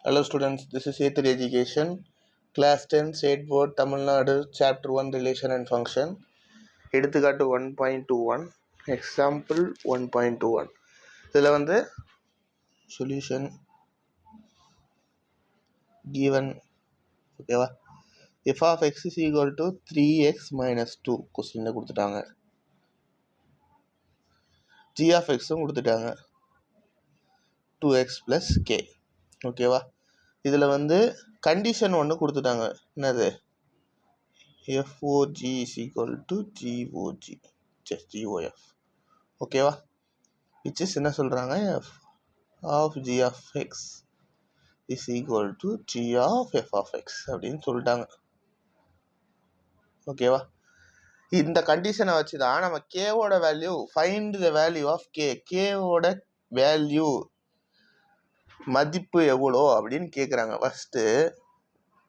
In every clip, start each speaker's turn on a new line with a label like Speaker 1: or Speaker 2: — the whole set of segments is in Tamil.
Speaker 1: Hello students, this is A3 Education, Class 10, State Board, Tamil Nadu, Chapter 1, Relation and Function, எடுத்துக்காட்டு 1.21, Example 1.21. இதில் வந்து solution given, ஓகேவா, f of x is equal to 3x minus 2 கொஸ்டினில் கொடுத்துட்டாங்க, g of x கொடுத்துட்டாங்க 2x plus k, ஓகேவா. இதில் வந்து கண்டிஷன் ஒன்று கொடுத்துட்டாங்க, என்னது, FOG is equal to GOG, just GOF, ஓகேவா, which is என்ன சொல்கிறாங்க, f of g of x is equal to g of f of x அப்படின்னு சொல்லிட்டாங்க, ஓகேவா. இந்த கண்டிஷனை வச்சு தான் நம்ம கேவோட value, find the value of K, கேவோட வேல்யூ மதிப்பு எவ்வளோ அப்படின்னு கேட்குறாங்க. First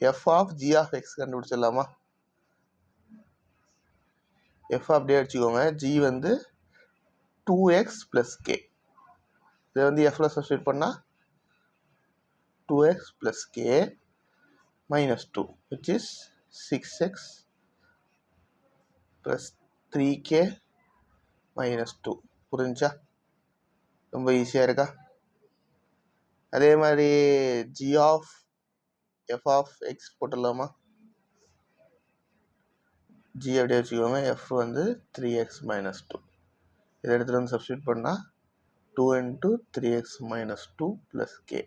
Speaker 1: F of G of X கண்டுபிடிச்சிடலாமா. எஃப் அப்படியே வச்சுக்கோங்க, ஜி வந்து 2x + k, இதை வந்து எஃப்ல சப்ஸ்டியூட் பண்ணால் 2x + k minus 2 which is 6x plus 3k minus 2. புரிஞ்சா, ரொம்ப ஈஸியாக இருக்கா. அதே மாதிரி g of f of x போட்டுடலாமா. g அப்படியே வச்சுக்கோங்க, f வந்து 3x minus 2, இதை எடுத்துகிட்டு வந்து சப்ஸ்டியூட் பண்ணால் 2 into 3x minus 2 plus k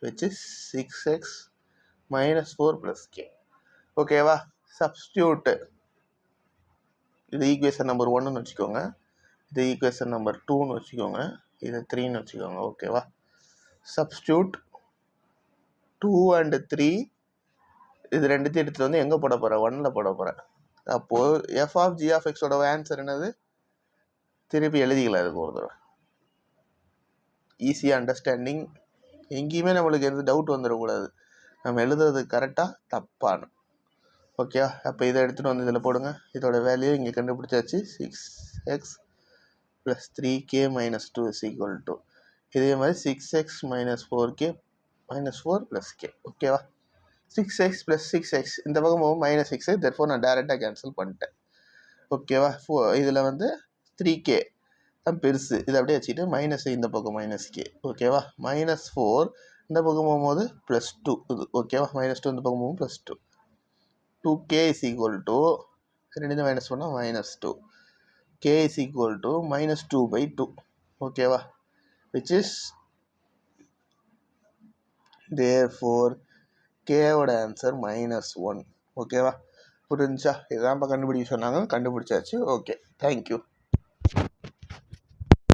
Speaker 1: which is 6x minus 4 plus k, ஓகேவா. சப்ஸ்டியூட், இது ஈக்குவேஷன் நம்பர் 1ன்னு வச்சுக்கோங்க, இது ஈக்குவேஷன் நம்பர் 2ன்னு வச்சுக்கோங்க, இது 3ன்னு வச்சுக்கோங்க, ஓகேவா. சப்ஸ்டியூட் 2 and 3, இது ரெண்டுத்தையும் எடுத்துகிட்டு வந்து எங்கே போட போகிறேன், 1ல் போட போகிறேன். அப்போது எஃப் ஆஃப் ஜி ஆஃப் எக்ஸோட ஆன்சர் என்னது, திருப்பி எழுதிக்கலாம். இதுக்கு ஒரு தடவை ஈஸியாக அண்டர்ஸ்டாண்டிங், எங்கேயுமே நம்மளுக்கு எந்த டவுட் வந்துடக்கூடாது, நம்ம எழுதுறது கரெக்டாக தப்பானு, ஓகே. அப்போ இதை எடுத்துகிட்டு வந்து இதில் போடுங்க, இதோட வேல்யூ இங்கே கண்டுபிடிச்சாச்சு, 6x plus 3k minus 2 is equal to, இதே மாதிரி 6x minus 4k minus 4 plus k, ஓகேவா. 6x plus 6x இந்த பக்கம் போகும் -6, therefore நான் டேரெக்டாக கேன்சல் பண்ணிட்டேன், ஓகேவா. இதில் வந்து 3k தான் பெருசு, இதை அப்படியே வச்சுக்கிட்டு மைனஸ் இந்த பக்கம் -k, ஓகேவா. -4 இந்த பக்கம் போகும்போது +2, இது ஓகேவா. -2 இந்த பக்கம் போகும் +2, 2k is equal to, ரெண்டு மைனஸ் பண்ணால் -2, k is equal to -2/2, ஓகேவா. which is therefore கேவோட ஆன்சர் -1, ஓகேவா. புரிஞ்சா, இதான் இப்போ கண்டுபிடிக்க சொன்னாங்க, கண்டுபிடிச்சாச்சு, ஓகே, தேங்க்யூ.